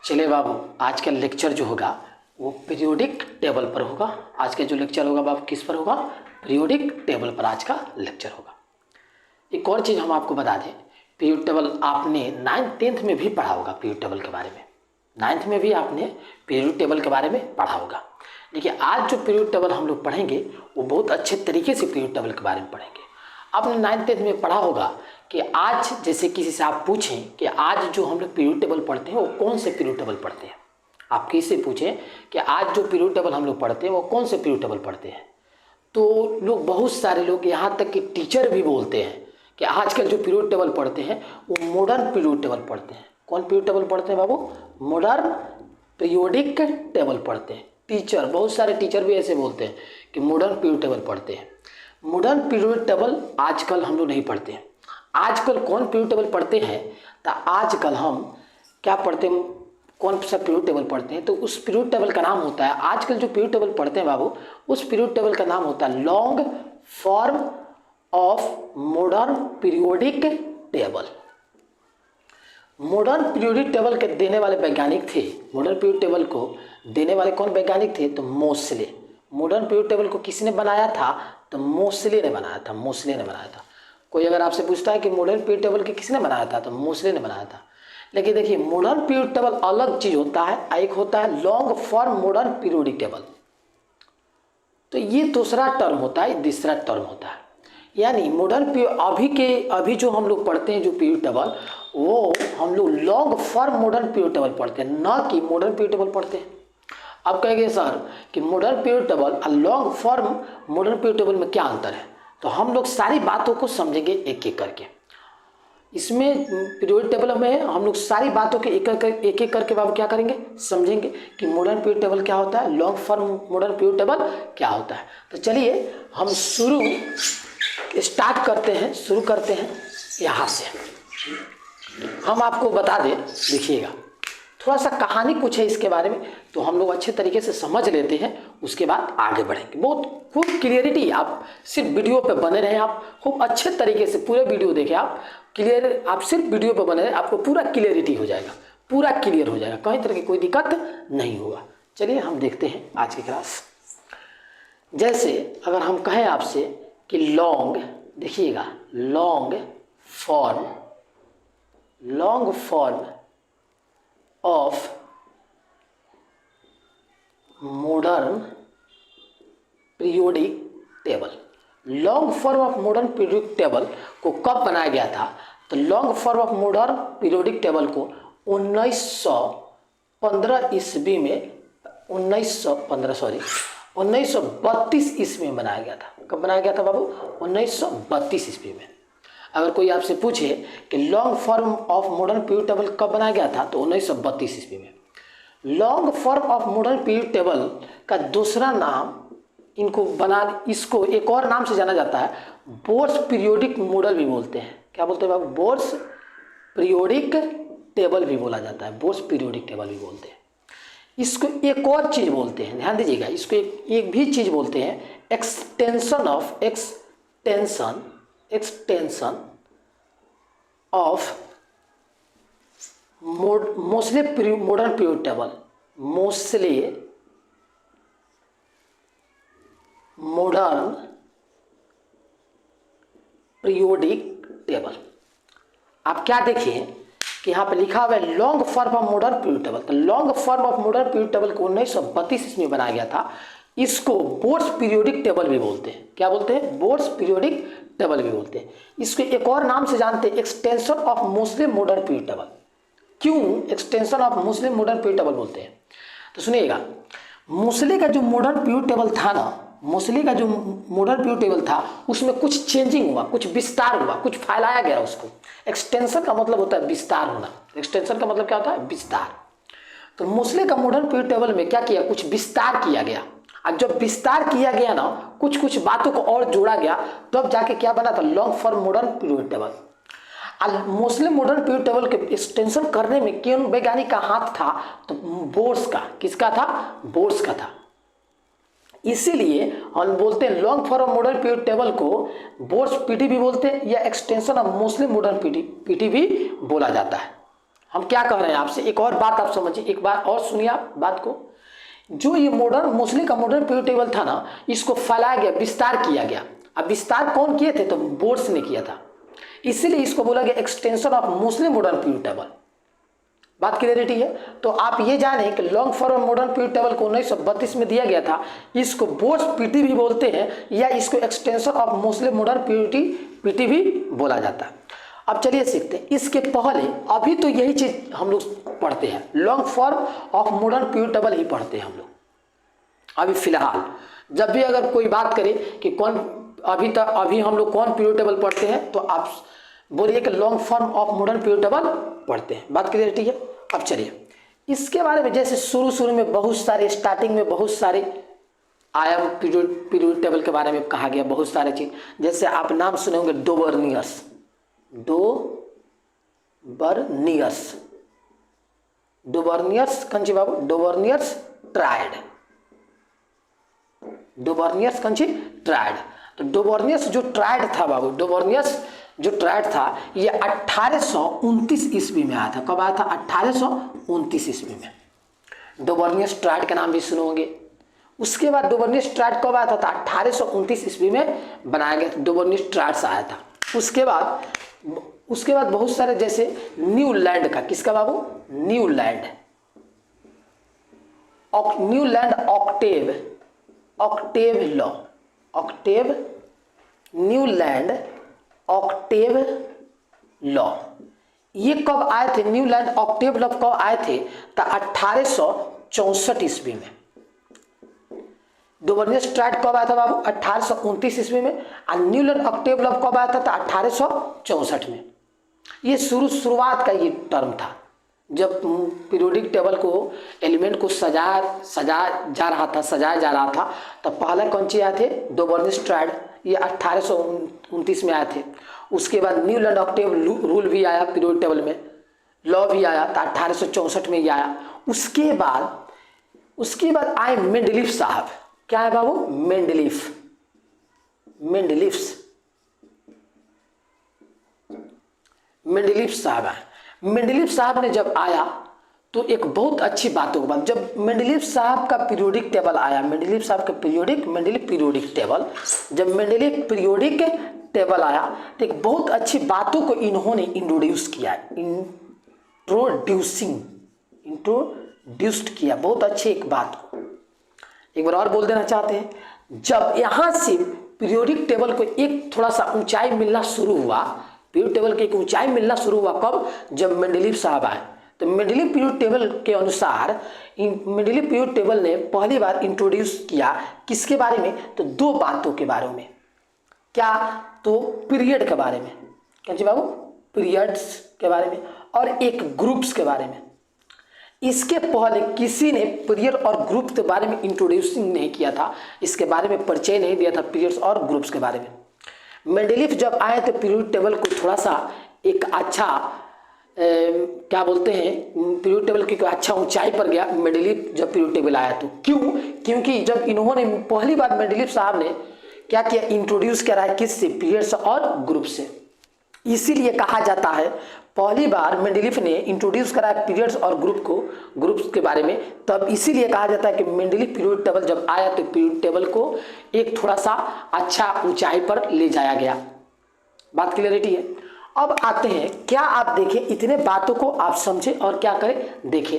चलिए बाबू, आज का लेक्चर जो होगा वो पीरियोडिक टेबल पर होगा। आज का जो लेक्चर होगा बाबू किस पर होगा? पीरियोडिक टेबल पर आज का लेक्चर होगा। एक और चीज़ हम आपको बता दें, पीरियड टेबल आपने 9th 10th में भी पढ़ा होगा। पीरियड टेबल के बारे में 9th में भी आपने पीरियड टेबल के बारे में पढ़ा होगा। देखिए आज जो पीरियड टेबल हम लोग पढ़ेंगे वो बहुत अच्छे तरीके से पीरियड टेबल के बारे में पढ़ेंगे। आपने 9th 10th में पढ़ा होगा कि आज जैसे किसी से आप पूछें कि आज जो हम लोग पीरियड टेबल पढ़ते हैं वो कौन से पीरियड टेबल पढ़ते हैं, आप किसी से पूछें कि आज जो पीरियड टेबल हम लोग पढ़ते हैं वो कौन से पीरियड टेबल पढ़ते हैं, तो लोग बहुत सारे लोग यहाँ तक कि टीचर भी बोलते हैं कि आजकल जो पीरियड टेबल पढ़ते हैं वो मॉडर्न पीरियड टेबल पढ़ते हैं। कौन पीरियड टेबल पढ़ते हैं बाबू? मॉडर्न पीरियोडिक टेबल पढ़ते हैं। टीचर, बहुत सारे टीचर भी ऐसे बोलते हैं कि मॉडर्न पीरियड टेबल पढ़ते हैं। मॉडर्न पीरियड टेबल आजकल हम लोग नहीं पढ़ते हैं। आजकल कौन पीरियड टेबल पढ़ते हैं? तो आजकल हम क्या पढ़ते हैं, कौन सा पीरियड टेबल पढ़ते हैं? तो उस पीरियड टेबल का नाम होता है, आजकल जो पीरियड टेबल पढ़ते हैं बाबू, उस पीरियड टेबल का नाम होता है long form of modern periodic table. Modern periodic table के देने वाले वैज्ञानिक थे, मॉडर्न पीरियड टेबल को देने वाले कौन वैज्ञानिक थे? तो मोसले। मॉडर्न पीरियड टेबल को किसने बनाया था? तो मोसले ने बनाया था। मोसले ने बनाया था। कोई अगर आपसे पूछता है कि मॉडर्न पीरियड टेबल के किसने बनाया था, तो मोसले ने बनाया था। लेकिन देखिए मॉडर्न पीरियड टेबल अलग चीज होता है, एक होता है long form modern periodic table. तो ये दूसरा टर्म होता है, तीसरा टर्म होता है। यानी मॉडर्न पीरियड अभी जो हम लोग पढ़ते हैं जो पीरियड टेबल, वो हम लोग long form modern period table पढ़ते हैं, ना कि मॉडर्न पीरियड टेबल पढ़ते हैं। अब कहेंगे सर कि मॉडर्न पीरियड टेबल और long form modern period table में क्या अंतर है? तो हम लोग सारी बातों को समझेंगे एक एक करके। इसमें पीरियड टेबल में हम लोग सारी बातों के एक एक करके बाबू क्या करेंगे, समझेंगे कि मॉडर्न पीरियड टेबल क्या होता है, long form modern period table क्या होता है। तो चलिए हम स्टार्ट करते हैं, शुरू करते हैं यहाँ से। हम आपको बता दें, देखिएगा थोड़ा सा कहानी कुछ है इसके बारे में, तो हम लोग अच्छे तरीके से समझ लेते हैं, उसके बाद आगे बढ़ेंगे। बहुत खूब क्लियरिटी, आप सिर्फ वीडियो पे बने रहें, आप खूब अच्छे तरीके से पूरे वीडियो देखें, आप क्लियर, आप सिर्फ वीडियो पे बने रहें, आपको पूरा क्लियरिटी हो जाएगा, पूरा क्लियर हो जाएगा, कहीं तरह की कोई दिक्कत नहीं होगा। चलिए हम देखते हैं आज की क्लास। जैसे अगर हम कहें आपसे कि लॉन्ग, देखिएगा long form of modern periodic table. Long form of modern periodic table को कब बनाया गया था? तो long form of modern periodic table को 1915 ईस्वी में 1932 ईस्वी में बनाया गया था। कब बनाया गया था बाबू? 1932 ईस्वी में। अगर कोई आपसे पूछे कि long form of modern period table कब बनाया गया था, तो 1932 ईस्वी में। Long form of modern period table का दूसरा नाम इसको एक और नाम से जाना जाता है, बोर्स पीरियोडिक मॉडल भी बोलते हैं। क्या बोलते हैं बाबू? बोर्स पीरियोडिक टेबल भी बोला जाता है, बोर्स पीरियोडिक टेबल भी बोलते हैं। इसको एक और चीज बोलते हैं, ध्यान दीजिएगा, इसको एक भी चीज बोलते हैं, extension of mostly modern period table, mostly modern periodic table. आप क्या देखिए कि यहाँ पे लिखा हुआ है long form of modern period table. तो long form of modern period table को 1932 ईस्वी में बनाया गया था। इसको बोर्स पीरियोडिक टेबल भी बोलते हैं। क्या बोलते हैं? बोर्स पीरियोडिक टेबल भी बोलते हैं। इसको एक और नाम से जानते हैं, extension of Muslim modern period table. क्यों extension of Muslim modern period table बोलते हैं? तो सुनिएगा, मोस्ले का जो मॉडर्न पीरियड टेबल था ना, मोस्ले का जो मॉडर्न पीरियड टेबल था, उसमें कुछ चेंजिंग हुआ, कुछ विस्तार हुआ, कुछ फैलाया गया उसको। एक्सटेंशन का मतलब होता है विस्तार होना। एक्सटेंशन का मतलब क्या होता है? विस्तार। तो मोस्ले का मॉडर्न पीरियड टेबल में क्या किया? कुछ विस्तार किया गया। और जब विस्तार किया गया ना, कुछ बातों को और जोड़ा गया, तब जाके क्या बना था? Long form modern period table. Muslim modern period table के एक्सटेंशन करने में किन वैज्ञानिक का हाथ था? तो बोर्स का। किसका था? बोर्स का था। इसीलिए हम बोलते हैं long form modern period table को बोर्स पीटी भी बोलते हैं, या extension of Muslim modern PT भी बोला जाता है। हम क्या कह रहे हैं आपसे, एक और बात आप समझिए, एक बार और सुनिए आप बात को। जो ये मॉडर्न मोस्टली का मॉडर्न पीरियड टेबल था ना, इसको फैलाया गया, विस्तार किया गया। अब विस्तार कौन किए थे, तो बोर्ड्स ने किया था, इसीलिए इसको बोला गया extension of mostly modern period table. बात क्लियरिटी है। तो आप ये जाने कि long form modern period table को 1932 में दिया गया था, इसको बोर्ड्स पीटी भी बोलते हैं, या इसको extension of mostly modern PT भी बोला जाता है। अब चलिए सीखते हैं। इसके पहले अभी तो यही चीज हम लोग पढ़ते हैं, long form of modern period table ही पढ़ते हैं हम लोग अभी फिलहाल। जब भी अगर कोई बात करे कि कौन अभी हम लोग कौन पीरियड टेबल पढ़ते हैं, तो आप बोलिए कि long form of modern period table पढ़ते हैं। बात क्लियरिटी है। अब चलिए इसके बारे में, जैसे शुरू में बहुत सारे, स्टार्टिंग में बहुत सारे आयाम पीरियड टेबल के बारे में कहा गया, बहुत सारे चीज। जैसे आप नाम सुने होंगे डोबर्नियर्स, डोबर्नियर्स कंची बाबू, डोबर्नियर्स ट्रायड। तो डोबर्नियर्स जो ट्रायड था बाबू, डोबर्नियर्स जो ट्रायड था, ये 1829 ईस्वी में आया था। कब आया था, 1829 ईस्वी में। डोबर्नियर्स ट्रायड के नाम भी सुनोगे। उसके बाद डोबर्नियर्स ट्रायड कब आया था, 1829 ईस्वी में बनाया गया, डोबर्नियर्स ट्रायड आया था। उसके बाद बहुत सारे, जैसे न्यूलैंड का, किसका बाबू, न्यूलैंड न्यूलैंड ऑक्टेव लॉ, ये कब आए थे, न्यूलैंड ऑक्टेव लॉ कब आए थे, तो 1864 ईस्वी में। डोबर्नियर्स ट्रायड कब आया था बाबू, 1829 ईस्वी में। और न्यूलैंड ऑक्टेव लॉ कब आया था, तो 1864 में। ये शुरुआत का ये टर्म था, जब पीरियोडिक टेबल को, एलिमेंट को सजाया जा रहा था, तो पहले कौन सी आए थे, डोबर्नियर्स ट्रायड, ये 1829 में आए थे। उसके बाद न्यूलैंड ऑक्टेव रूल भी आया, पीरियोडिक टेबल में लॉ भी आया, तो 1864 में ही आया। उसके बाद आए मेंडलीफ साहब। क्या है बाबू, मेंडलीफ साहब है। मेंडलीफ साहब ने जब आया तो एक बहुत अच्छी बातों के बाद, जब मेंडलीफ साहब का पीरियोडिक टेबल आया, मेंडलीफ पीरियोडिक टेबल आया, तो एक बहुत अच्छी बातों को इन्होंने इंट्रोड्यूस किया, बहुत अच्छी एक बात को एक बार और बोल देना चाहते हैं। जब यहाँ से पीरियोडिक टेबल को एक थोड़ा सा ऊंचाई मिलना शुरू हुआ, पीरियोडिक टेबल की एक ऊंचाई मिलना शुरू हुआ, कब, जब मेंडलीफ साहब आए। तो मेंडलीफ पीरियड टेबल के अनुसार, मेंडलीफ पीरियड टेबल ने पहली बार इंट्रोड्यूस किया किसके बारे में, तो दो बातों के बारे में। क्या, तो पीरियड के बारे में, क्या जी बाबू, पीरियड्स के बारे में, और एक ग्रुप्स के बारे में। इसके पहले किसी ने पीरियड और ग्रुप के बारे में इंट्रोड्यूसिंग नहीं किया था, इसके बारे में परिचय नहीं दिया था पीरियड्स और ग्रुप्स के बारे में। मेंडलीफ जब आए तो पीरियड टेबल को थोड़ा सा एक अच्छा क्या बोलते हैं, पीरियड टेबल की अच्छा ऊंचाई पर गया मेंडलीफ जब पीरियड टेबल आया। तो क्योंकि जब इन्होंने पहली बार मेंडलीफ साहब ने क्या किया, इंट्रोड्यूस करा है किससे, पीरियड्स और ग्रुप से। इसीलिए कहा जाता है पहली बार मेंडलीफ ने इंट्रोड्यूस करा पीरियड्स और ग्रुप्स के बारे में, तब इसीलिए कहा जाता है कि मेंडलीफ पीरियड टेबल जब आया तो पीरियड टेबल को एक थोड़ा सा अच्छा ऊंचाई पर ले जाया गया। बात क्लियरिटी है। अब आते हैं, क्या आप देखें, इतने बातों को आप समझे और क्या करें, देखें।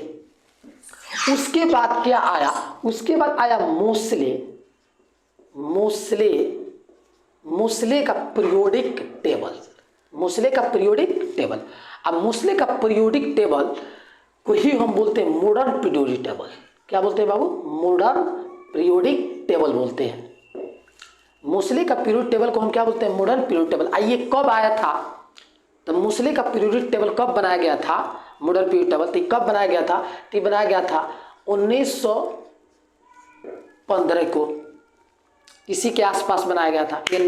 उसके बाद क्या आया, उसके बाद आया मोस्ले का पीरियोडिक टेबल। अब मोस्ले का पीरियोडिक टेबल को ही हम बोलते हैं मॉडर्न पीरियोडिक टेबल। क्या बोलते हैं बाबू, मॉडर्न पीरियोडिक टेबल बोलते हैं। मोस्ले का पीरियोडिक टेबल को हम क्या बोलते हैं, मॉडर्न पीरियोडिक टेबल। आइए कब आया था, तो मोस्ले का पीरियोडिक टेबल कब बनाया गया था, मॉडर्न पीरियोडिक टेबल, तो कब बनाया गया था, तो बनाया गया था 1915 को, इसी के आसपास बनाया गया था। ये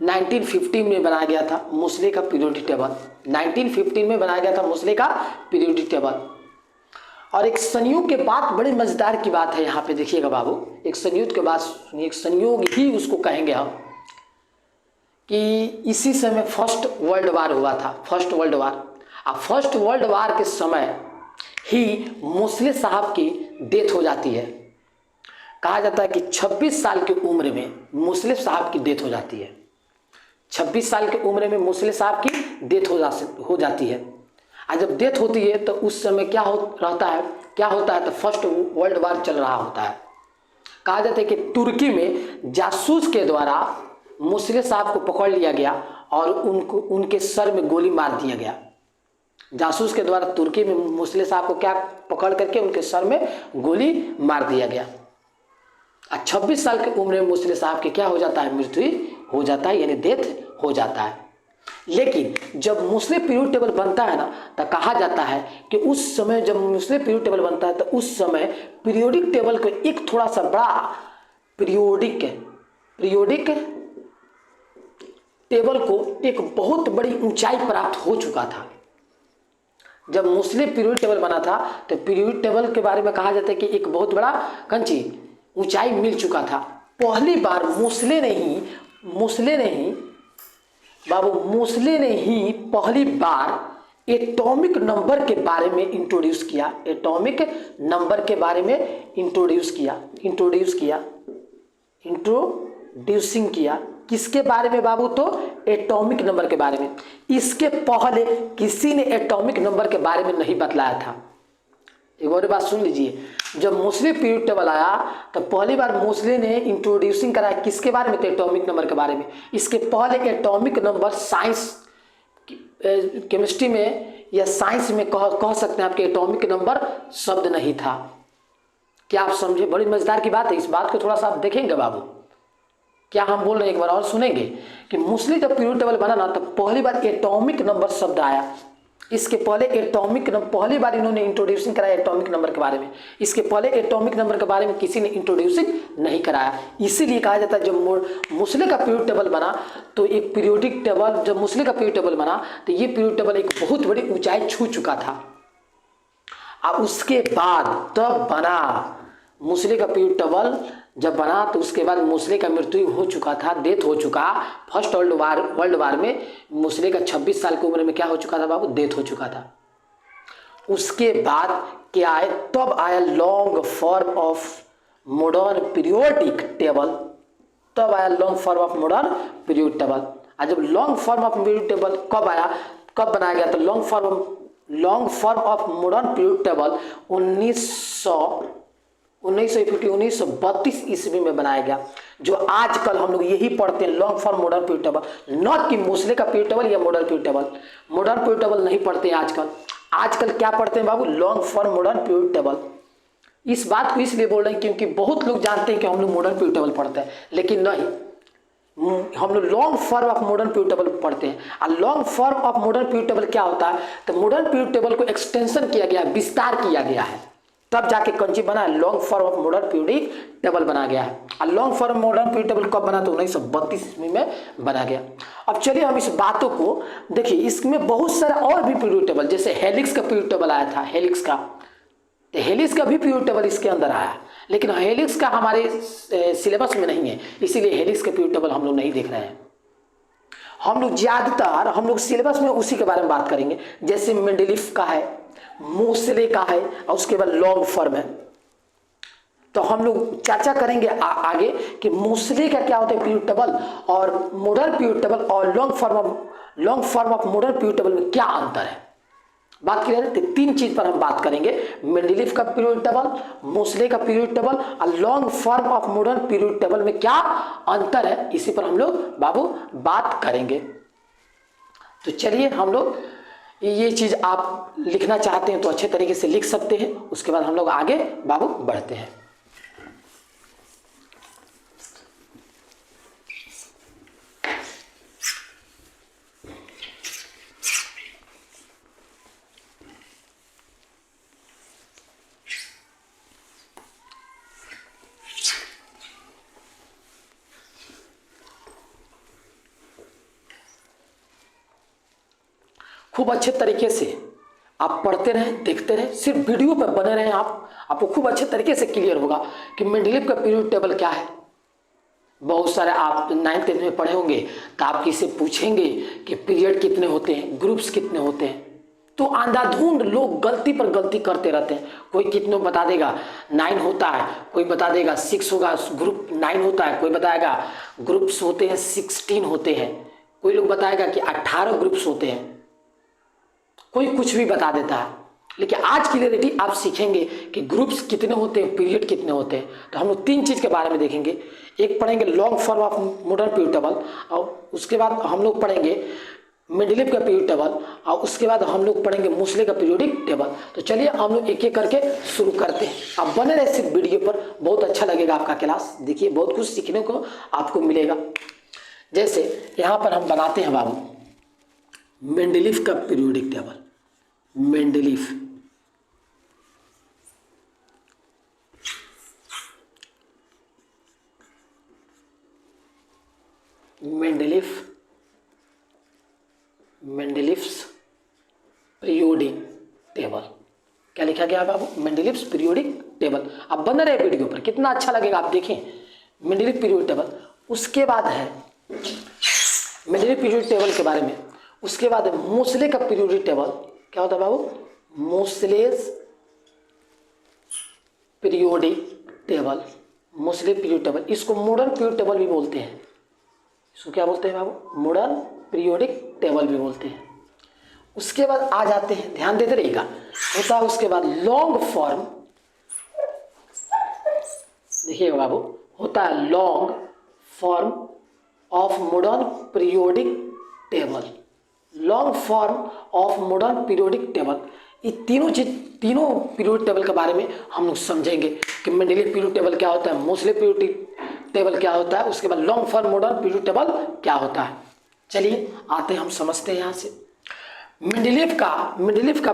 1915 में बनाया गया था मोस्ले का पीरियोडिक टेबल। 1915 में बनाया गया था मोस्ले का पीरियोडिक टेबल। और एक संयोग के बाद, बड़ी मजेदार की बात है यहाँ पे देखिएगा बाबू, एक संयोग के बाद सुनिए, एक संयोग ही उसको कहेंगे हम, कि इसी समय फर्स्ट वर्ल्ड वार हुआ था, फर्स्ट वर्ल्ड वार। अब फर्स्ट वर्ल्ड वार के समय ही मोस्ले साहब की डेथ हो जाती है। कहा जाता है कि 26 साल की उम्र में मोस्ले साहब की डेथ हो जाती है। 26 साल की उम्र में मोस्ले साहब की डेथ हो जाती है। और जब डेथ होती है तो उस समय क्या होता है तो फर्स्ट वर्ल्ड वार चल रहा होता है। कहा जाता है कि तुर्की में जासूस के द्वारा मोस्ले साहब को पकड़ लिया गया और उनके सर में गोली मार दिया गया। जासूस के द्वारा तुर्की में मोस्ले साहब को क्या पकड़ करके उनके सर में गोली मार दिया गया। 26 साल की उम्र में मोस्ले साहब के क्या हो जाता है, मृत्यु हो जाता है, यानी डेथ हो जाता है। लेकिन जब मोस्ले पीरियड टेबल बनता है ना, तो कहा जाता है कि उस समय जब मोस्ले पीरियड टेबल बनता है तो उस समय पीरियोडिक टेबल को एक थोड़ा सा बड़ा पीरियोडिक टेबल को एक बहुत बड़ी ऊंचाई प्राप्त हो चुका था। जब मोस्ले पीरियड टेबल बना था तो पीरियड टेबल के बारे में कहा जाता है कि एक बहुत बड़ा ऊंचाई मिल चुका था। पहली बार मोस्ले ने ही पहली बार एटॉमिक नंबर के बारे में इंट्रोड्यूस किया। किसके बारे में बाबू, तो एटॉमिक नंबर के बारे में। इसके पहले किसी ने एटॉमिक नंबर के बारे में नहीं बतलाया था। एक और बात सुन लीजिए, जब मोस्ले पीरियड टेबल आया तो पहली बार मोस्ले ने इंट्रोड्यूसिंग कराया किसके बारे में, तो एटॉमिक नंबर के बारे में। इसके पहले एटॉमिक नंबर साइंस केमिस्ट्री में या साइंस में कह सकते हैं आपके एटॉमिक नंबर शब्द नहीं था। क्या आप समझे? बड़ी मजेदार की बात है। इस बात को थोड़ा सा आप देखेंगे बाबू, क्या हम बोल रहे हैं एक बार और सुनेंगे कि मोस्ले जब पीरियड टेबल बना ना तो पहली बार एटॉमिक नंबर शब्द आया। इसके पहले पहली बार इन्होंने इंट्रोड्यूसिंग कराया एटॉमिक नंबर के बारे में। इसके पहले एटॉमिक नंबर के बारे में किसी ने इंट्रोड्यूसिंग नहीं कराया। इसीलिए कहा जाता है जब मोस्ले का पीरियड टेबल बना तो एक पीरियोडिक टेबल, जब मोस्ले का पीरियड टेबल बना तो ये पीरियड टेबल एक बहुत बड़ी ऊंचाई छू चुका था। और उसके बाद तब बना मोस्ले का पीरियड टेबल। जब बना तो उसके बाद मोस्ले का मृत्यु हो चुका था, डेथ हो चुका। फर्स्ट वर्ल्ड वार में मोस्ले का 26 साल की उम्र में क्या हो चुका था बाबू, डेथ हो चुका था। उसके बाद क्या आए, तब आया long form of modern periodic table. तब आया long form of modern period table. और जब long form of period table कब आया, कब बनाया गया, तो long form of modern period table 1932 ईस्वी में बनाया गया। जो आजकल हम लोग यही पढ़ते हैं, long form modern period table, not कि मोस्ले का पीरियड टेबल या modern period table. Modern period table नहीं पढ़ते हैं आजकल क्या पढ़ते हैं बाबू, long form modern period table. इस बात को इसलिए बोल रहे हैं क्योंकि बहुत लोग जानते हैं कि हम लोग मॉडर्न पीरियड टेबल पढ़ते हैं, लेकिन नहीं, हम लोग long form of modern period table पढ़ते हैं। और long form of modern period table क्या होता है, तो मॉडर्न पीरियड टेबल को एक्सटेंशन किया गया, विस्तार किया गया है, तब जाके कौन चीज बना, long form of modern periodic table बना गया है। और long form modern period table कब बना, तो 1932 ईस्वी में बना गया। अब चलिए हम इस बातों को देखिए, इसमें बहुत सारे और भी पीरियड टेबल, जैसे हेलिक्स का पीरियड टेबल आया था, हेलिक्स का भी पीरियड टेबल इसके अंदर आया, लेकिन हेलिक्स का हमारे सिलेबस में नहीं है, इसीलिए हेलिक्स का पीरियड टेबल हम लोग नहीं देख रहे हैं। हम लोग ज्यादातर सिलेबस में उसी के बारे में बात करेंगे, जैसे मेंडेलीफ का है, मोस्ले का है, और उसके बाद लॉन्ग फॉर्म है। तो हम लोग चर्चा करेंगे आगे कि मोस्ले का क्या होता है पीरियड टेबल, और मॉडर्न पीरियड टेबल और long form of modern period table में क्या अंतर है। बात की जाए तो 3 चीज पर हम बात करेंगे, मेंडेलीफ का पीरियड टेबल, मोस्ले का पीरियड टेबल और long form of modern period table में क्या अंतर है, इसी पर हम लोग बाबू बात करेंगे। तो चलिए हम लोग, ये चीज आप लिखना चाहते हैं तो अच्छे तरीके से लिख सकते हैं, उसके बाद हम लोग आगे बाबू बढ़ते हैं। खूब अच्छे तरीके से आप पढ़ते रहें, देखते रहें, सिर्फ वीडियो पर बने रहें, आपको खूब अच्छे तरीके से क्लियर होगा कि मेंडेलीफ का पीरियड टेबल क्या है। बहुत सारे आप 9th 10th में पढ़े होंगे तो आप किसी पूछेंगे कि पीरियड कितने होते हैं, ग्रुप्स कितने होते हैं, तो अंधाधुंध लोग गलती पर गलती करते रहते हैं। कोई कितनों बता देगा 9 होता है, कोई बता देगा 6 होगा, ग्रुप 9 होता है, कोई बताएगा ग्रुप्स होते हैं 16 होते हैं, कोई लोग बताएगा कि 18 ग्रुप्स होते हैं, कोई कुछ भी बता देता है। लेकिन आज की रियलिटी आप सीखेंगे कि ग्रुप्स कितने होते हैं, पीरियड कितने होते हैं। तो हम लोग 3 चीज़ के बारे में देखेंगे। एक पढ़ेंगे long form of modern period table, और उसके बाद हम लोग पढ़ेंगे मेंडेलीव का पीरियड टेबल, और उसके बाद हम लोग पढ़ेंगे मोसले का पीरियोडिक टेबल। तो चलिए हम लोग एक एक करके शुरू करते हैं। आप बने रहे इस वीडियो पर, बहुत अच्छा लगेगा आपका क्लास। देखिए बहुत कुछ सीखने को आपको मिलेगा। जैसे यहाँ पर हम बनाते हैं बाबू मेंडेलीव का periodic table. Mendeleev Mendeleev's periodic table. क्या लिखा गया बाबू? मेंडेलीव्स पीरियोडिक टेबल। अब बन रहे वीडियो पर, कितना अच्छा लगेगा आप देखें मेंडेलीव पीरियोडिक टेबल। उसके बाद है मेंडेलीव पीरियोडिक टेबल के बारे में, उसके बाद है मोसले का पीरियोडिक टेबल। क्या होता है बाबू? मोसलेस periodic table. Mosle periodic table, इसको मॉडर्न पीरियोडिक टेबल भी बोलते हैं। इसको क्या बोलते हैं बाबू? मॉडर्न पीरियोडिक टेबल भी बोलते हैं। उसके बाद आ जाते हैं, ध्यान देते रहिएगा, होता है उसके बाद लॉन्ग फॉर्म। देखिएगा बाबू, होता है long form of modern periodic table. Long form of modern periodic table. ये तीनों चीज, तीनों पीरियोडिक टेबल के बारे में हम लोग समझेंगे कि मेंडेलीव पीरियोडिक टेबल क्या होता है, मोसले पीरियोडिक टेबल क्या होता है, उसके बाद long form modern periodic table क्या होता है। चलिए आते हैं, हम समझते हैं यहाँ से। मेंडेलीव का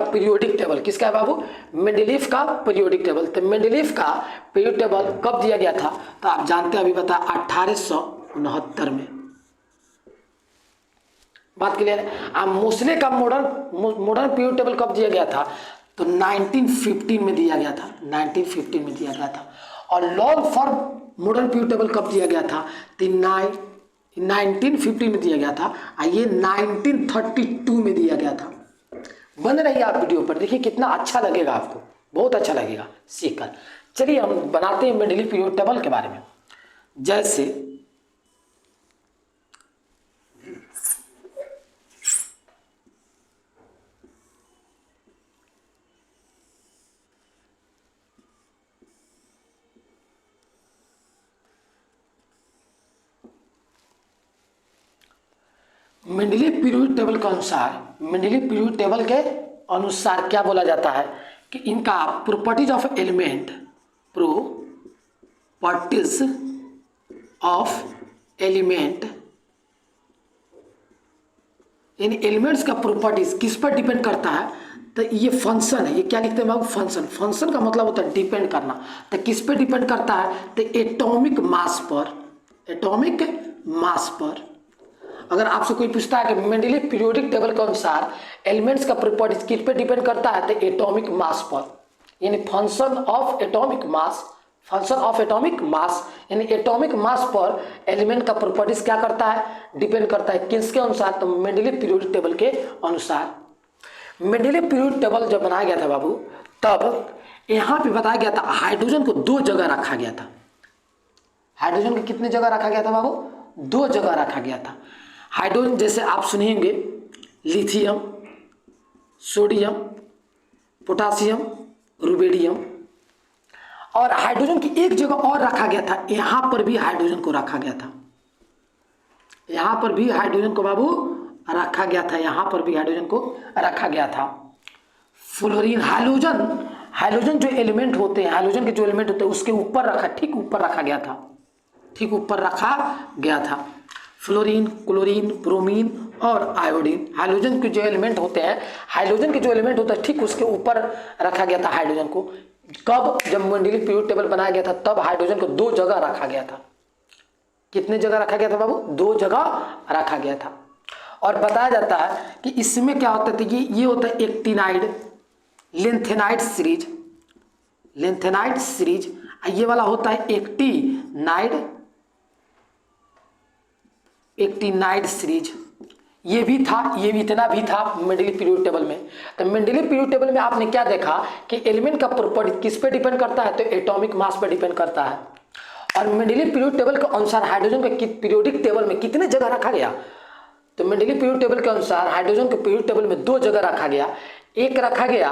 पीरियोडिक टेबल किसका है बाबू? मेंडेलीव का पीरियोडिक टेबल। तो मेंडेलीव का पीरियोडिक टेबल कब दिया गया था? तो आप जानते हैं, अभी बता 1869 में। बात क्लियर है? आप मोसले का मॉडर्न पीरियोडिक टेबल कब दिया गया था? तो 1915 में दिया गया था। 1915 में दिया गया था। और long form modern periodic table कब दिया गया था? 1915 में दिया गया था। ये 1932 में दिया गया था। बन रही आप वीडियो पर, देखिए कितना अच्छा लगेगा आपको, बहुत अच्छा लगेगा सीखकर। चलिए हम बनाते हैं मेंडेलीव पीरियोडिक टेबल के बारे में। जैसे मेंडेलीव पीरियोडिक टेबल के अनुसार, मेंडेलीव पीरियोडिक टेबल के अनुसार क्या बोला जाता है कि इनका properties of element, properties of element, in elements का प्रॉपर्टीज किस पर डिपेंड करता है? तो ये फंक्शन है। ये क्या लिखते हैं बाबू? फंक्शन। फंक्शन का मतलब होता है डिपेंड करना। तो किस पर डिपेंड करता है? तो एटॉमिक मास पर। एटॉमिक मास पर। अगर आपसे कोई पूछता है कि मेंडेलीव पीरियोडिक टेबल के अनुसार एलिमेंट्स का प्रॉपर्टीज किस पे डिपेंड करता है, तो एटॉमिक मास पर, यानी function of atomic mass. Function of atomic mass यानी एटॉमिक मास पर एलिमेंट का प्रॉपर्टीज क्या करता है? डिपेंड करता है। किसके अनुसार? तो मेंडेलीव पीरियोडिक टेबल के अनुसार। मेंडेलीव पीरियोडिक टेबल जब बनाया गया था बाबू, तब यहाँ पे बताया गया था हाइड्रोजन को 2 जगह रखा गया था। हाइड्रोजन को कितने जगह रखा गया था बाबू? 2 जगह रखा गया था। हाइड्रोजन जैसे आप सुनेंगे लिथियम, सोडियम, पोटासियम, रुबेडियम। और हाइड्रोजन की एक जगह और रखा गया था, यहां पर भी हाइड्रोजन को रखा गया था। यहां पर भी हाइड्रोजन को बाबू रखा गया था। यहां पर भी हाइड्रोजन को रखा गया था। फ्लोरीन, हाइड्रोजन जो एलिमेंट होते हैं, हाइड्रोजन के जो एलिमेंट होते हैं उसके ऊपर रखा, ठीक ऊपर रखा गया था, ठीक ऊपर रखा गया था। फ्लोरीन, क्लोरीन, ब्रोमीन और आयोडीन, हाइड्रोजन के जो एलिमेंट होते हैं, हाइड्रोजन के जो एलिमेंट होता है ठीक उसके ऊपर रखा गया था हाइड्रोजन को। कब? जब मेंडेलीव पीरियोडिक टेबल बनाया गया था, तब हाइड्रोजन को 2 जगह रखा गया था। कितने जगह रखा गया था बाबू? 2 जगह रखा गया था। और बताया जाता है कि इसमें क्या होता है, ये होता है actinide, lanthanide series, lanthanide series. ये वाला होता है एक्टिनाइड सीरीज। ये भी था, ये भी इतना भी था मेंडलीव पीरियड टेबल में। तो मेंडलीव पीरियड टेबल में आपने क्या देखा कि एलिमेंट का प्रॉपर्टी किस पे डिपेंड करता है, तो एटॉमिक मास पे डिपेंड करता है। और मेंडलीव पीरियड टेबल के अनुसार हाइड्रोजन का पीरियोडिक टेबल में कितने जगह रखा गया, तो मेंडलीव पीरियड टेबल के अनुसार हाइड्रोजन के पीरियड टेबल में 2 जगह रखा गया। एक रखा गया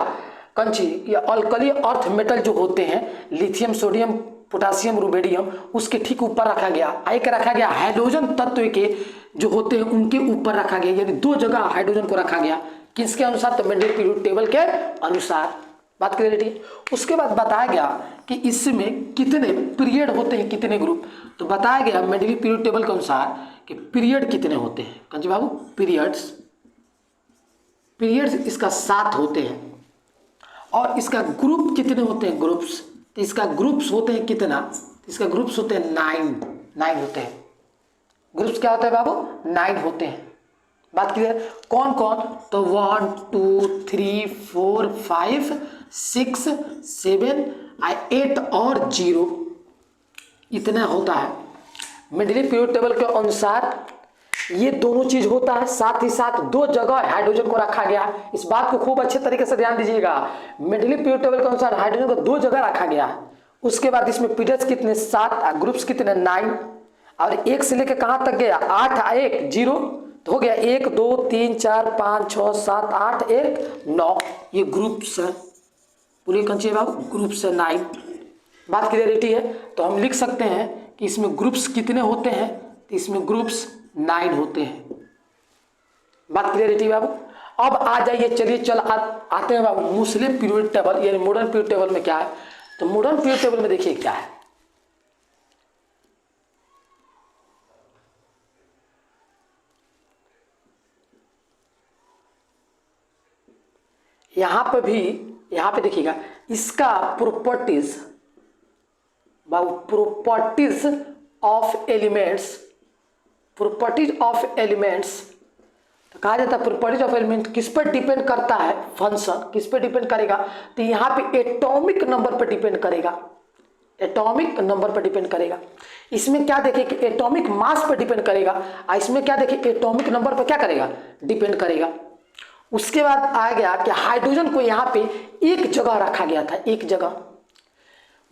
कंची या अल्कली अर्थ मेटल जो होते हैं लिथियम, सोडियम, पोटासियम, रुबेडियम, उसके ठीक ऊपर रखा गया। एक रखा गया हाइड्रोजन तत्व के जो होते हैं उनके ऊपर रखा गया, यानी 2 जगह हाइड्रोजन को रखा गया। किसके अनुसार, तो मेंडलीव पीरियड टेबल के अनुसार। बात क्लियर। उसके बाद बताया गया कि इसमें कितने पीरियड होते हैं, कितने ग्रुप, तो बताया गया मेंडलीव पीरियड टेबल के अनुसार कि पीरियड कितने होते हैं कंची बाबू, पीरियड्स इसका 7 होते हैं। और इसका ग्रुप कितने होते हैं, ग्रुप्स, तो इसका ग्रुप्स होते हैं कितना, इसका ग्रुप्स होते हैं 9 होते हैं। ग्रुप्स क्या होता है बाबू, 9 होते हैं। बात क्लियर। कौन कौन, तो 1 2 3 4 5 6 7 8 और 0 इतना होता है। मेंडलीव पीरियड टेबल के अनुसार ये दोनों चीज होता है, साथ ही साथ 2 जगह हाइड्रोजन को रखा गया। इस बात को खूब अच्छे तरीके से ध्यान दीजिएगा। मेंडलीव पीरियड टेबल के अनुसार हाइड्रोजन को 2 जगह रखा गया। उसके बाद इसमें पीरियड्स कितने 7, ग्रुप्स कितने 9, और 1 से लेकर कहां तक गया 8 1 0, तो हो गया 1 2 3 4 5 6 7 8 1 9, ये ग्रुप्स है। पूरी कंची बाबू ग्रुप्स है 9। बात क्लियरिटी है। तो हम लिख सकते हैं कि इसमें ग्रुप्स कितने होते हैं, तो इसमें ग्रुप्स 9 होते हैं। बात क्लियरिटी बाबू। अब आ जाइए, चलिए आते हैं बाबू मुस्लिम पीरियड टेबल यानी मॉडर्न पीरियड टेबल में क्या है। तो मॉडर्न पीरियड टेबल में देखिए क्या है, यहां पे देखिएगा इसका properties Babu, properties of elements तो कहा जाता है प्रॉपर्टीज ऑफ एलिमेंट किस पर डिपेंड करता है, फंक्शन किस पर डिपेंड करेगा, तो यहाँ पे एटॉमिक नंबर पर डिपेंड करेगा। एटॉमिक नंबर पर डिपेंड करेगा। इसमें क्या देखें कि एटॉमिक मास पर डिपेंड करेगा, और इसमें क्या देखें एटॉमिक नंबर पर क्या करेगा, डिपेंड करेगा। उसके बाद आ गया कि हाइड्रोजन को यहाँ पे एक जगह रखा गया था, एक जगह।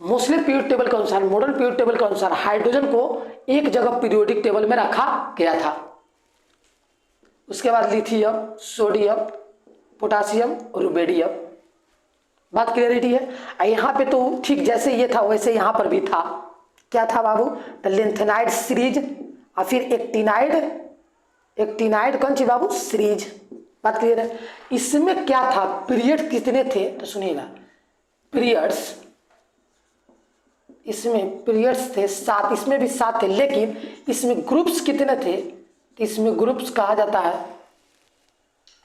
मुस्लिम पीरियड टेबल के अनुसार, मॉडर्न पीरियड टेबल के अनुसार हाइड्रोजन को एक जगह पीरियोडिक टेबल में रखा गया था। उसके बाद लिथियम, सोडियम, पोटासियम, रुबेडियम। बात क्लियरिटी है। यहाँ पे तो ठीक जैसे ये था वैसे यहाँ पर भी था। क्या था बाबू, तो लेंथेनाइड सीरीज और फिर एक्टिनाइड कौन सी बाबू, सीरीज। बात क्लियर है। इसमें क्या था, पीरियड कितने थे, तो सुनिएगा पीरियड्स, इसमें पीरियड्स थे 7, इसमें भी 7 थे, लेकिन इसमें ग्रुप्स कितने थे, तो इसमें ग्रुप्स कहा जाता है,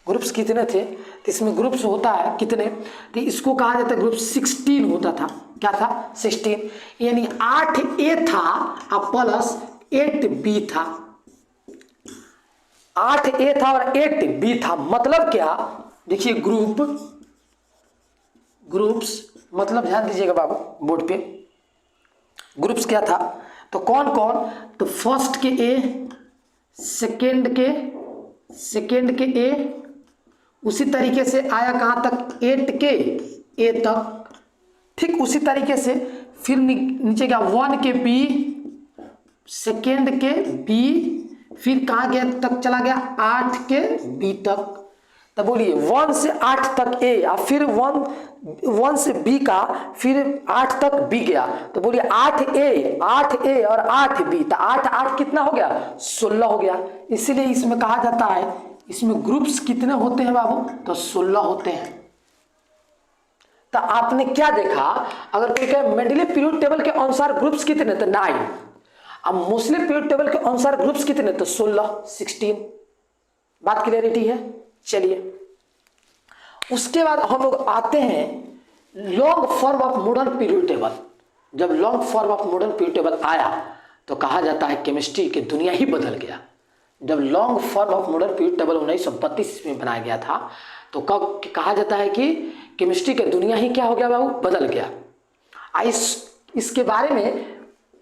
ग्रुप्स कितने थे, तो इसमें ग्रुप्स होता है कितने, तो इसको कहा जाता है ग्रुप 16 होता था। क्या था, 16, यानी 8A था और प्लस 8B था। 8A था और 8B था, मतलब क्या, देखिए ग्रुप्स मतलब ध्यान दीजिएगा बाबू बोर्ड पे, ग्रुप्स क्या था, तो कौन कौन, तो फर्स्ट के A, सेकेंड के A, उसी तरीके से आया कहां तक 8 के A तक, ठीक उसी तरीके से फिर नीचे गया 1 के B, सेकेंड के B, फिर कहां गया तक चला गया 8 के B तक। तो बोलिए 1 से 8 तक A और फिर 1 से B का फिर 8 तक B गया, तो बोलिए 8A और 8B, तो 8 कितना हो गया, 16 हो गया। इसीलिए इसमें कहा जाता है, इसमें ग्रुप्स कितने होते हैं बाबू, तो 16 होते हैं। तो आपने क्या देखा, अगर कोई कहे मेंडलीव पीरियड टेबल के अनुसार ग्रुप्स कितने, तो 9, अब मुस्लिम पीरियड टेबल के अनुसार ग्रुप्स कितने, तो 16। बात क्लियरिटी है। चलिए उसके बाद हम लोग आते हैं long form of modern period table. जब long form of modern period table आया तो कहा जाता है केमिस्ट्री की दुनिया ही बदल गया। जब long form of modern period table 1932 में बनाया गया था तो कब कहा जाता है कि केमिस्ट्री की दुनिया ही क्या हो गया बाबू, बदल गया। इसके बारे में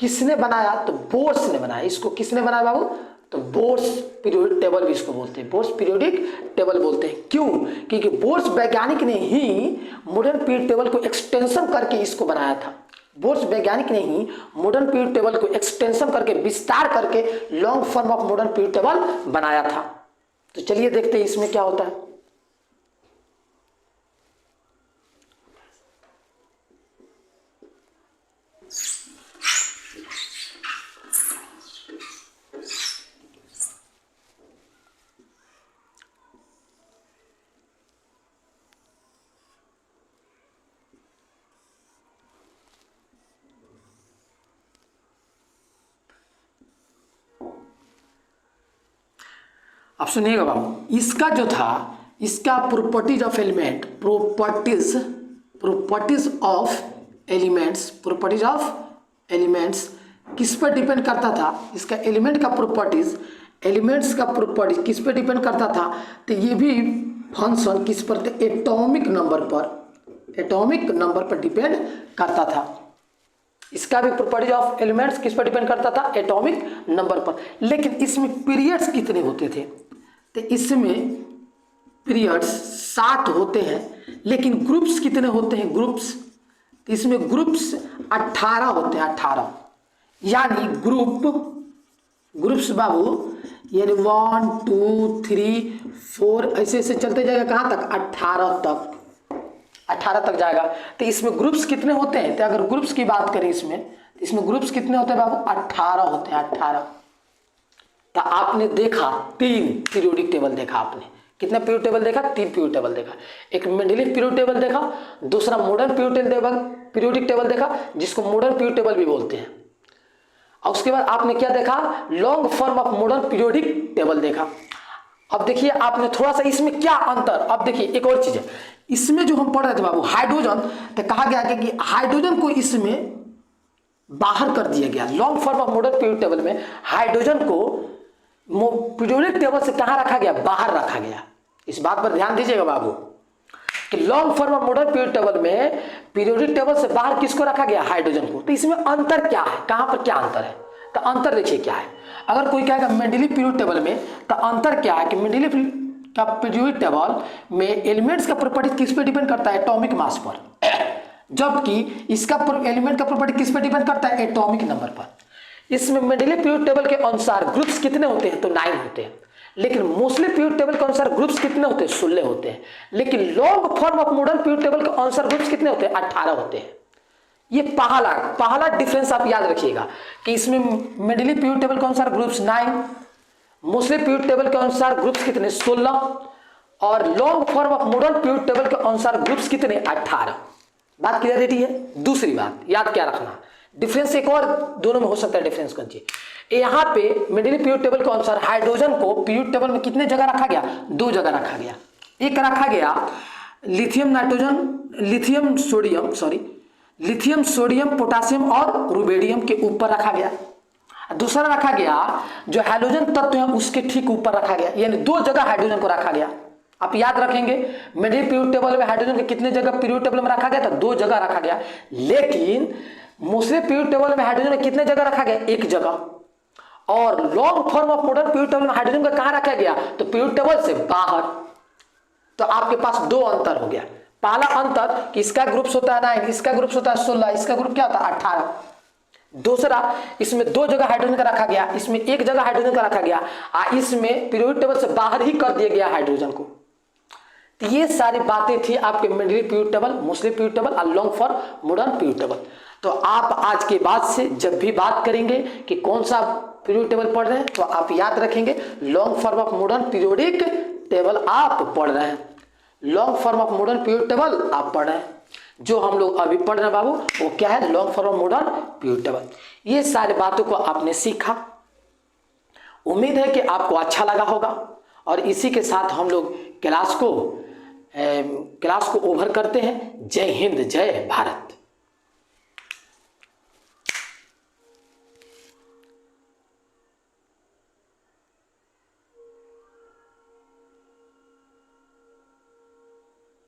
किसने बनाया, तो बोर्स ने बनाया। इसको किसने बनाया बाबू, तो बोर्स पीरियोडिक टेबल भी इसको बोलते हैं, बोर्स पीरियोडिक टेबल बोलते हैं। क्यों? क्योंकि बोर्स वैज्ञानिक ने ही मॉडर्न पीरियड टेबल को एक्सटेंशन करके इसको बनाया था। बोर्स वैज्ञानिक ने ही मॉडर्न पीरियड टेबल को एक्सटेंशन करके, विस्तार करके long form of modern period table बनाया था। तो चलिए देखते हैं इसमें क्या होता है। आप सुनिएगा बाबू, इसका जो था, इसका properties of element, properties of elements किस पर डिपेंड करता था? इसका एलिमेंट का प्रॉपर्टीज, एलिमेंट्स का प्रॉपर्टीज किस पर डिपेंड करता था? तो ये भी फंक्शन किस पर थे? एटॉमिक नंबर पर डिपेंड करता था। इसका भी प्रॉपर्टीज ऑफ एलिमेंट्स किस पर डिपेंड करता था? एटॉमिक नंबर पर। लेकिन इसमें पीरियड्स कितने होते थे? तो इसमें पीरियड्स 7 होते हैं, लेकिन ग्रुप्स कितने होते हैं? ग्रुप्स, तो इसमें ग्रुप्स 18 होते हैं, 18। यानी ग्रुप्स बाबू, यानी 1 2 3 4 ऐसे ऐसे चलते जाएगा कहाँ तक? 18 तक जाएगा। तो इसमें ग्रुप्स कितने होते हैं? तो अगर ग्रुप्स की बात करें इसमें ग्रुप्स कितने होते हैं बाबू? 18 होते हैं, 18। तो आपने देखा 3 पीरियोडिक टेबल देखा आपने। कितने पीरियोडिक टेबल देखा? 3 पीरियोडिक टेबल देखा। एक मेंडेलिव पीरियोडिक टेबल देखा, दूसरा मॉडर्न पीरियोडिक टेबल देखा, जिसको मॉडर्न पीरियोडिक टेबल भी बोलते हैं। और उसके बाद आपने क्या देखा? Long form of modern periodic table देखा। अब देखिए आपने थोड़ा सा इसमें क्या अंतर, अब देखिए एक और चीज है, इसमें जो हम पढ़ रहे थे बाबू हाइड्रोजन, तो कहा गया कि हाइड्रोजन को इसमें बाहर कर दिया गया। Long form of modern periodic table में हाइड्रोजन को पीरियोडिक टेबल से कहां रखा गया? बाहर रखा गया। इस बात पर ध्यान दीजिएगा बाबू कि long form of modern periodic table में पीरियोडिक टेबल से बाहर किसको रखा गया? हाइड्रोजन को। तो इसमें अंतर क्या है? कहां पर क्या अंतर है? तो अंतर देखिए क्या है। अगर कोई कहेगा मेंडेलिव पीरियोडिक टेबल में, तो अंतर क्या है कि मेंडेलिव का पीरियोडिक टेबल में एलिमेंट्स का प्रॉपर्टी किस पे डिपेंड करता है? एटॉमिक मास पर। जबकि इसका एलिमेंट का प्रॉपर्टी किस पे डिपेंड करता है? एटॉमिक नंबर पर। इसमें मेंडेलिव पीरियोडिक टेबल के अनुसार ग्रुप्स कितने होते हैं? तो 9 होते हैं। लेकिन मोस्टली पीरियोडिक टेबल के अनुसार ग्रुप्स कितने होते हैं? 16 होते हैं। लेकिन long form of modern periodic table के अनुसार ग्रुप्स कितने होते हैं? 18 होते हैं। ये पहला डिफरेंस आप याद रखिएगा कि इसमें मेंडेलिव पीरियोडिक टेबल के अनुसार ग्रुप्स 9, मोस्टली पीरियोडिक टेबल के अनुसार ग्रुप्स कितने? 16, और long form of modern periodic table के अनुसार ग्रुप्स कितने? 18। बात क्लियरिटी है? दूसरी बात याद क्या रखना, डिफरेंस एक और दोनों में हो सकता है डिफरेंस कौन सी? यहाँ पे मेंडेलिव पीरियोडिक टेबल के अनुसार हाइड्रोजन को पीरियोडिक टेबल में कितने जगह रखा गया? 2 जगह रखा गया। एक रखा गया लिथियम सोडियम पोटासियम और रुबेडियम के ऊपर रखा गया। दूसरा रखा गया जो हाइड्रोजन तत्व है उसके ठीक ऊपर रखा गया। यानी 2 जगह हाइड्रोजन को रखा गया। आप याद रखेंगे मेंडेलिव पीरियोडिक टेबल में हाइड्रोजन के कितने जगह पीरियोडिक टेबल में रखा गया? तो 2 जगह रखा गया। लेकिन मोस्टली पीरियोडिक टेबल में हाइड्रोजन कितने जगह रखा गया? 1 जगह। और long form of modern periodic table में हाइड्रोजन का कहां रखा गया? तो पीरियोडिक टेबल से बाहर। तो आपके पास 2 अंतर हो गया। पहला अंतर कि इसका ग्रुप्स होता है 9, इसका ग्रुप्स होता है 16, इसका ग्रुप क्या होता है? 18। दूसरा इसमें 2 जगह हाइड्रोजन का रखा गया, इसमें 1 जगह हाइड्रोजन का रखा गया, इसमें पीरियोडिक टेबल से बाहर ही कर दिया गया हाइड्रोजन को। तो ये सारी बातें थी आपके Mendeleev periodic table, mostly periodic table और long for modern periodic table. तो आप आज के बाद से जब भी बात करेंगे कि कौन सा पीरियोडिक टेबल पढ़ रहे हैं, तो आप याद रखेंगे long form of modern periodic table आप पढ़ रहे हैं। Long form of modern periodic table आप पढ़ रहे हैं। जो हम लोग अभी पढ़ रहे हैं बाबू वो क्या है? Long form of modern periodic table. ये सारी बातों को आपने सीखा। उम्मीद है कि आपको अच्छा लगा होगा। और इसी के साथ हम लोग क्लास को ओवर करते हैं। जय हिंद, जय भारत।